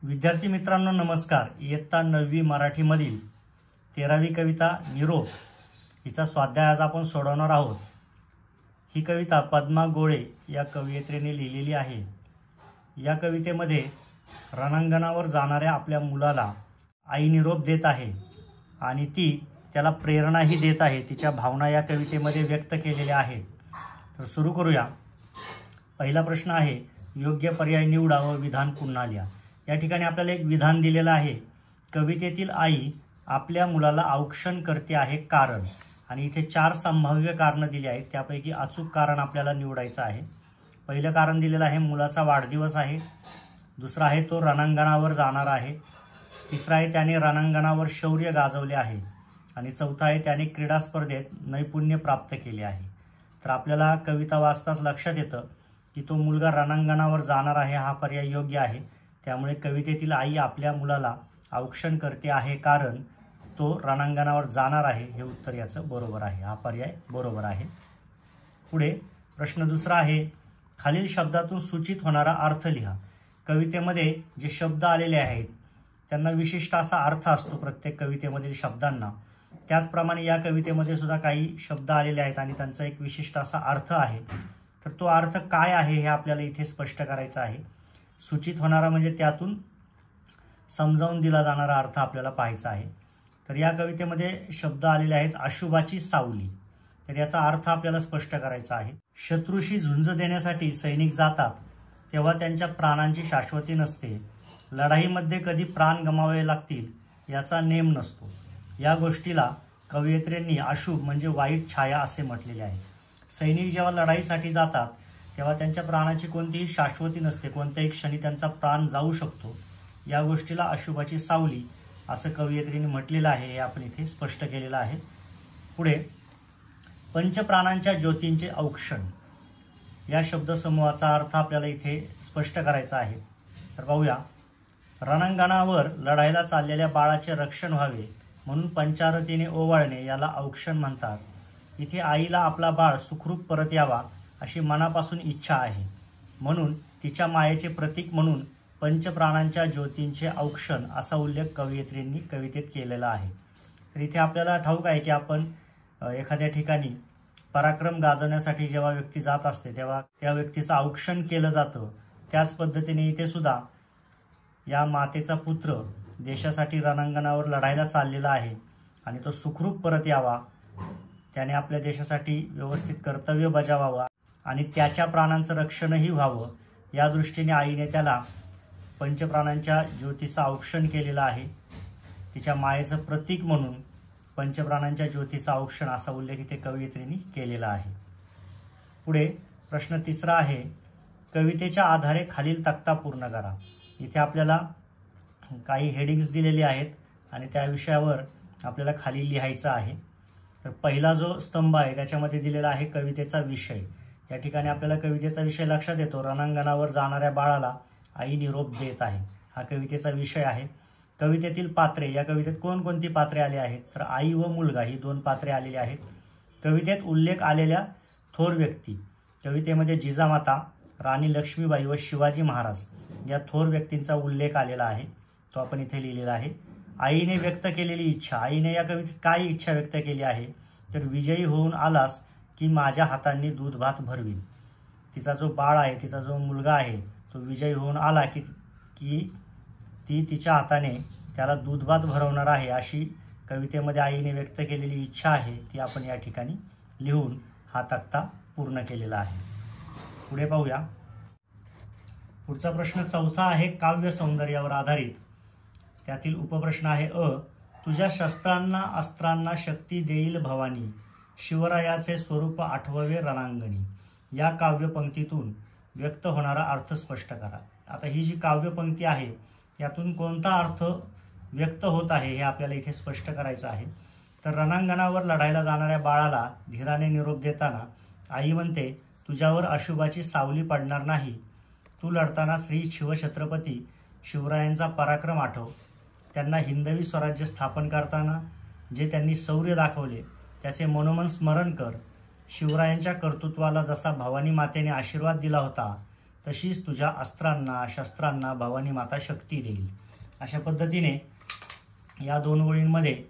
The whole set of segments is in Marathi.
विद्यार्थी मित्रांनो नमस्कार। इयत्ता 9वी मराठीमधील 13वी कविता निरोप हिचा स्वाध्याय आज आपण सोडवणार आहोत। ही कविता पद्मा गोळे या कवयित्रीने लिहिलेली आहे। या कवितेमध्ये रणांगणावर जाणाऱ्या आपल्या मुलाला आई निरोप देत आहे आणि ती त्याला प्रेरणाही देत आहे। तिच्या भावना या कवितेमध्ये व्यक्त केलेल्या आहेत। तर सुरू करूया। पहिला प्रश्न आहे, योग्य पर्याय निवडा व विधान पुन्हा लिहा। या ठिकाणी आपल्याला एक विधान दिलेलं आहे, कवितेतील आई आपल्या मुलाला औक्षण करते आहे कारण, आणि इथे 4 संभाव्य कारण दिली आहेत। त्यापैकी अचूक कारण आपल्याला निवडायचं आहे। पहिलं कारण दिलेलं आहे मुलाचा वाढदिवस आहे, दुसरा आहे तो रणांगणावर जाणार आहे, तिसरा आहे त्याने रणांगणावर शौर्य गाजवले आहे, आणि चौथा आहे त्याने क्रीडा स्पर्धेत नैपुण्य प्राप्त केले आहे। तर आपल्याला कविता वाचताच लक्षात येतं की तो मुलगा रणांगणावर जाणार आहे हा पर्याय योग्य आहे। त्यामुळे कवितेतील आई आपल्या मुलाला औक्षण करते आहे कारण तो रणांगणावर जाणार आहे हे उत्तर याचं बरोबर आहे। हा पर्याय बरोबर आहे। पुढे प्रश्न दुसरा आहे, खालील शब्दातून सूचित होणारा अर्थ लिहा। कवितेमध्ये जे शब्द आलेले आहेत त्यांना विशिष्ट असा अर्थ असतो प्रत्येक कवितेमधील शब्दांना। त्याचप्रमाणे या कवितेमध्ये सुद्धा काही शब्द आलेले आहेत आणि त्यांचा एक विशिष्ट असा अर्थ आहे। तर तो अर्थ काय आहे हे आपल्याला इथे स्पष्ट करायचं आहे। सूचित होणारा म्हणजे त्यातून समजावून दिला जाणारा अर्थ आपल्याला पाहायचा आहे। तर या कवितेमध्ये शब्द आलेले आहेत अशुभाची सावली। तर याचा अर्थ आपल्याला स्पष्ट करायचा आहे। शत्रूशी झुंज देण्यासाठी सैनिक जातात तेव्हा त्यांच्या प्राणांची शाश्वती नसते। लढाईमध्ये कधी प्राण गमावे लागतील याचा नेम नसतो। या गोष्टीला कवयित्रींनी अशुभ म्हणजे वाईट छाया असे म्हटलेले आहे। सैनिक जेव्हा लढाईसाठी जातात तेव्हा त्यांच्या प्राणाची कोणतीही शाश्वती नसते, कोणत्याही क्षणी त्यांचा प्राण जाऊ शकतो। या गोष्टीला अशुभाची सावली असं कवयित्रीने म्हटलेलं आहे, हे आपण इथे स्पष्ट केलेलं आहे। पुढे पंचप्राणांच्या ज्योतींचे औक्षण या शब्दसमूहाचा अर्थ आपल्याला इथे स्पष्ट करायचा आहे। तर पाहूया, रणांगणावर लढायला चाललेल्या बाळाचे रक्षण व्हावे म्हणून पंचारतीने ओवाळणे याला औक्षण म्हणतात। इथे आईला आपला बाळ सुखरूप परत यावा अशी मनापासून इच्छा आहे, म्हणून तिच्या मायेचे प्रतीक म्हणून पंचप्राणांच्या ज्योतींचे औक्षण असा उल्लेख कवयित्रींनी कवितेत केलेला आहे। तर इथे आपल्याला ठाऊक आहे की आपण एखाद्या ठिकाणी पराक्रम गाजवण्यासाठी जेव्हा व्यक्ती जात असते तेव्हा त्या व्यक्तीचं औक्षण केलं जातं। त्याच पद्धतीने इथे सुद्धा या मातेचा पुत्र देशासाठी रणांगणावर लढायला चाललेला आहे आणि तो सुखरूप परत यावा, त्याने आपल्या देशासाठी व्यवस्थित कर्तव्य बजावावं आणि त्याच्या प्राणांचं रक्षणही व्हावं या दृष्टीने आईने त्याला पंचप्राणांच्या ज्योतीचं औक्षण केलेलं आहे। तिच्या मायेचं प्रतीक म्हणून पंचप्राणांच्या ज्योतीचं औक्षण असा उल्लेख इथे कवयित्रींनी केलेला आहे। पुढे प्रश्न तिसरा आहे, कवितेच्या आधारे खालील तक्ता पूर्ण करा। इथे आपल्याला काही हेडिंग्स दिलेली आहेत आणि त्या विषयावर आपल्याला खाली लिहायचं आहे। तर पहिला जो स्तंभ आहे त्याच्यामध्ये दिलेला आहे कवितेचा विषय। या ठिकाणी आपल्याला कवितेचा विषय लक्षात येतो, रणांगणावर जाणाऱ्या बाळाला आई निरोप देत आहे, हा कवितेचा विषय आहे। कवितेतील पात्रे, या कवितेत कोणकोणती पात्रे आली आहेत तर आई व मुलगा ही 2 पात्रे आलेली आहेत। कवितेत उल्लेख आलेल्या थोर व्यक्ती, कवितेमध्ये जिजामाता, राणी लक्ष्मीबाई व शिवाजी महाराज या थोर व्यक्तींचा उल्लेख आलेला आहे, तो आपण इथे लिहिलेला आहे। आईने व्यक्त केलेली इच्छा, आईने या कवितेत काय इच्छा व्यक्त केली आहे तर विजयी होऊन आलास की माझ्या हातांनी दूध भात भरवीन। तिचा जो बाळ आहे, तिचा जो मुलगा आहे तो विजयी होऊन आला की ती तिच्या हाताने त्याला दूध भात भरवणार आहे अशी कवितेमध्ये आईने व्यक्त केलेली इच्छा आहे, ती आपण या ठिकाणी लिहून हा तक्ता पूर्ण केलेला आहे। पुढे पाहूया, पुढचा प्रश्न चौथा आहे काव्य सौंदर्यावर आधारित। त्यातील उपप्रश्न आहे तुझ्या शस्त्रांना अस्त्रांना शक्ती देईल भवानी, शिवरायाचे स्वरूप आठवावे रणांगणी। या काव्यपंक्तीतून व्यक्त होणारा अर्थ स्पष्ट करा। आता ही जी काव्यपंक्ती आहे यातून कोणता अर्थ व्यक्त होत आहे हे आपल्याला इथे स्पष्ट करायचं आहे। तर रणांगणावर लढायला जाणाऱ्या बाळाला धीराने निरोप देताना आई म्हणते, तुझ्यावर अशुभाची सावली पडणार नाही, तू लढताना श्री शिवछत्रपती शिवरायांचा पराक्रम आठव, त्यांना हिंदवी स्वराज्य स्थापन करताना जे त्यांनी शौर्य दाखवले त्याचे मनोमन स्मरण कर, शिवरायांच्या कर्तृत्वाला जसा भवानी मातेने आशीर्वाद दिला होता तशीच तुझ्या अस्त्रांना शस्त्रांना भवानी माता शक्ती देईल. अशा पद्धतीने या 2 ओळींमध्ये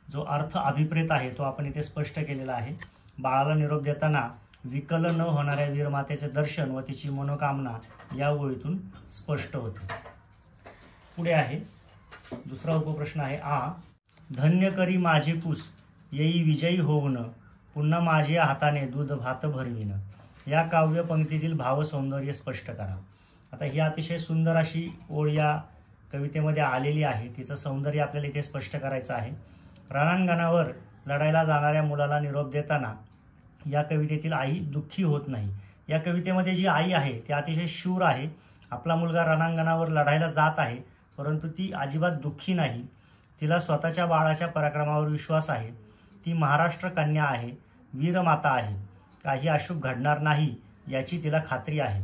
जो अर्थ अभिप्रेत आहे तो आपण इथे स्पष्ट केलेला आहे. बाळाला निरोप देताना विकल न होणाऱ्या वीरमातेचे दर्शन व तिची मनोकामना या ओळीतून स्पष्ट होते. पुढे आहे दुसरा उपप्रश्न आहे आ. धन्य करी माझी पूस येई विजयी होऊन पुन्हा माझ्या हाताने दूध भात भरविन. या काव्य पंक्तीतील भाव सौंदर्य स्पष्ट करा. आता ही अतिशय सुंदर अशी ओळ या कवितेमध्ये आलेली आहे. तिचं सौंदर्य आपल्याला इथे स्पष्ट करायचं आहे. रणांगणावर लढायला जाणाऱ्या मुलाला निरोप देताना या कवितेतील आई दुःखी होत नाही. या कवितेमध्ये जी आई आहे ती अतिशय शूर आहे. आपला मुलगा रणांगणावर लढायला जात आहे, परंतु ती अजिबात दुःखी नाही. तिला स्वतःच्या बाळाच्या पराक्रमावर विश्वास आहे. ती महाराष्ट्र कन्या आहे, वीरमाता आहे. काही अशुभ घडणार नाही याची तिला खात्री आहे.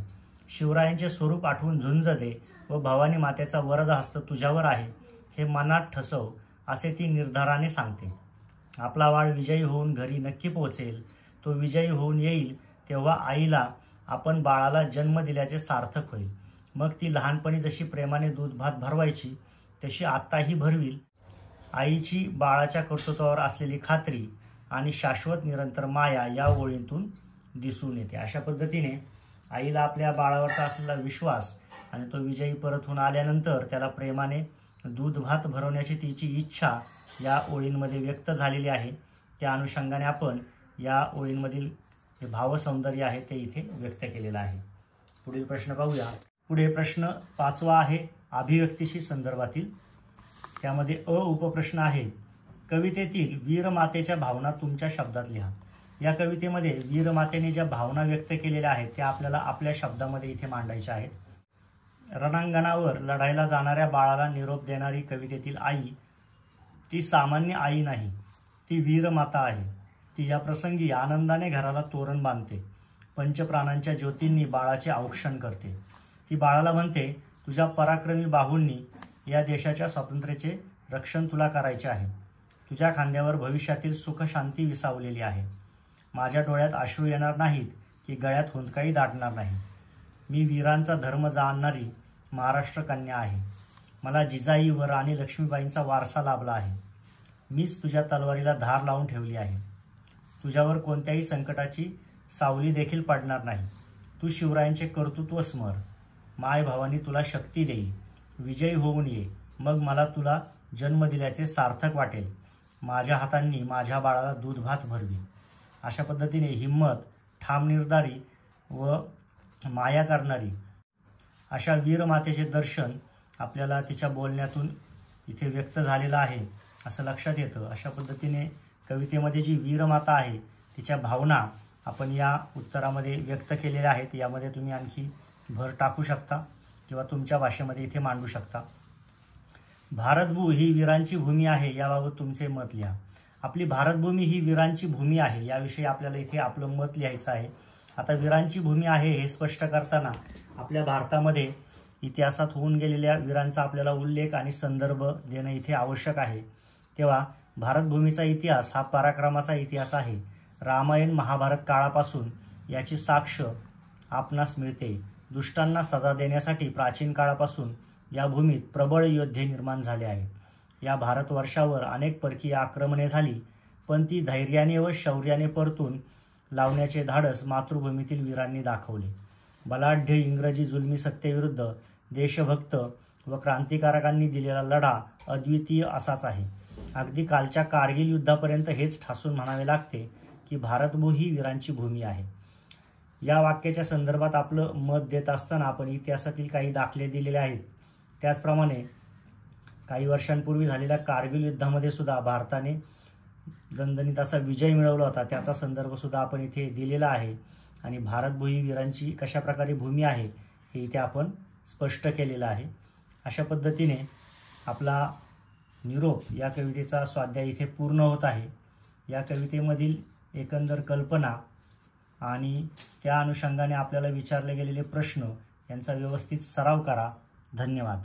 शिवरायांचे स्वरूप आठवून झुंज दे व भवानी मातेचा वरद हस्त तुझ्यावर आहे हे मनात ठसव, असे ती निर्धाराने सांगते. आपला बाळ विजयी होऊन घरी नक्की पोहोचेल. तो विजयी होऊन येईल तेव्हा आईला आपण बाळाला जन्म दिल्याचे सार्थक होईल. मग ती लहानपणी जशी प्रेमाने दूध भात भरवायची तशी आत्ताही भरवील. आईची बाळाच्या कर्तृत्वावर असलेली खात्री आणि शाश्वत निरंतर माया या ओळीतून दिसून येते. अशा पद्धतीने आईला आपल्या बाळावरचा असलेला विश्वास आणि तो विजयी परत होऊन आल्यानंतर त्याला प्रेमाने दूध भात भरवण्याची तिची इच्छा या ओळींमध्ये व्यक्त झालेली आहे. त्या अनुषंगाने आपण या ओळींमधील जे भावसौंदर्य आहे ते इथे व्यक्त केलेलं आहे. पुढील प्रश्न पाहूया. पुढे प्रश्न 5वा आहे अभिव्यक्तीशी संदर्भातील. त्यामध्ये अ उपप्रश्न आहे कवितेतील वीरमातेच्या भावना तुमच्या शब्दात लिहा. या कवितेमध्ये वीरमातेने ज्या भावना व्यक्त केलेल्या आहेत त्या आपल्याला आपल्या शब्दामध्ये इथे मांडायच्या आहेत. रणांगणावर लढायला जाणाऱ्या बाळाला निरोप देणारी कवितेतील आई ती सामान्य आई नाही, ती वीरमाता आहे. ती या प्रसंगी आनंदाने घराला तोरण बांधते. पंचप्राणांच्या ज्योतींनी बाळाचे औक्षण करते. ती बाळाला म्हणते, तुझ्या पराक्रमी बाहूंनी या देशाच्या स्वातंत्र्याचे रक्षण तुला करायचे आहे. तुझ्या खांद्यावर भविष्यातील सुख शांती विसावलेली आहे. माझ्या डोळ्यात अश्रू येणार नाहीत की गळ्यात हुंदकाई दाटणार नाही. मी वीरांचा धर्म जाणणारी महाराष्ट्र कन्या आहे. मला जिजाई व राणी लक्ष्मीबाईंचा वारसा लाभला आहे. मीच तुझ्या तलवारीला धार लावून ठेवली आहे. तुझ्यावर कोणत्याही संकटाची सावली देखील पडणार नाही. तू शिवरायांचे कर्तृत्व स्मर. माय भवानी तुला शक्ती देईल. विजयी होऊन ये. मग मला तुला जन्म दिल्याचे सार्थक वाटेल. माझ्या हातांनी माझ्या बाळाला दूध भात भरवी. अशा पद्धतीने हिम्मत, ठाम निर्धारी व माया करणारी अशा वीरमातेचे दर्शन आपल्याला तिच्या बोलण्यातून इथे व्यक्त झालेलं आहे असं लक्षात येतं. अशा पद्धतीने कवितेमध्ये जी वीरमाता आहे तिच्या भावना आपण या उत्तरामध्ये व्यक्त केलेल्या आहेत. यामध्ये तुम्ही आणखी भर टाकू शकता किंवा तुमच्या भाषेमध्ये इथे मांडू शकता. भारतभू ही वीरांची भूमी आहे याबाबत तुमचे मत लिहा. आपली भारतभूमी ही वीरांची भूमी आहे याविषयी आपल्याला इथे आपलं मत लिहायचं आहे. आता वीरांची भूमी आहे हे स्पष्ट करताना आपल्या भारतामध्ये इतिहासात होऊन गेलेल्या वीरांचा आपल्याला उल्लेख आणि संदर्भ देणं इथे आवश्यक आहे. तेव्हा भारतभूमीचा इतिहास हा पराक्रमाचा इतिहास आहे. रामायण महाभारत काळापासून याची साक्ष आपणास मिळते. दुष्टांना सजा देण्यासाठी प्राचीन काळापासून या भूमीत प्रबळ योद्धे निर्माण झाले आहेत. या भारतवर्षावर अनेक परकीय आक्रमणे झाली, पण ती धैर्याने व शौर्याने परतून लावण्याचे धाडस मातृभूमीतील वीरांनी दाखवले. बलाढ्य इंग्रजी जुलमी सत्तेविरुद्ध देशभक्त व क्रांतिकारकांनी दिलेला लढा अद्वितीय असाच आहे. अगदी कालच्या कारगिल युद्धापर्यंत हेच ठासून म्हणावे लागते की भारतभू ही वीरांची भूमी आहे. या वाक्याच्या संदर्भात आपलं मत देत असताना आपण इतिहासातील काही दाखले दिलेले आहेत. त्याचप्रमाणे काही वर्षांपूर्वी झालेल्या कारगिल युद्धामध्ये सुद्धा भारताने दणदणीत असा विजय मिळवला होता. त्याचा संदर्भ सुद्धा आपण इथे दिलेला आहे आणि भारतभू ही वीरांची कशा प्रकारे भूमी आहे हे इथे आपण स्पष्ट केलेलं आहे. अशा पद्धतीने आपला निरोप या कवितेचा स्वाध्याय इथे पूर्ण होत आहे. या कवितेमधील एकंदर कल्पना आणि त्या अनुषंगाने आपल्याला विचारले गेलेले प्रश्न यांचा व्यवस्थित सराव करा. धन्यवाद.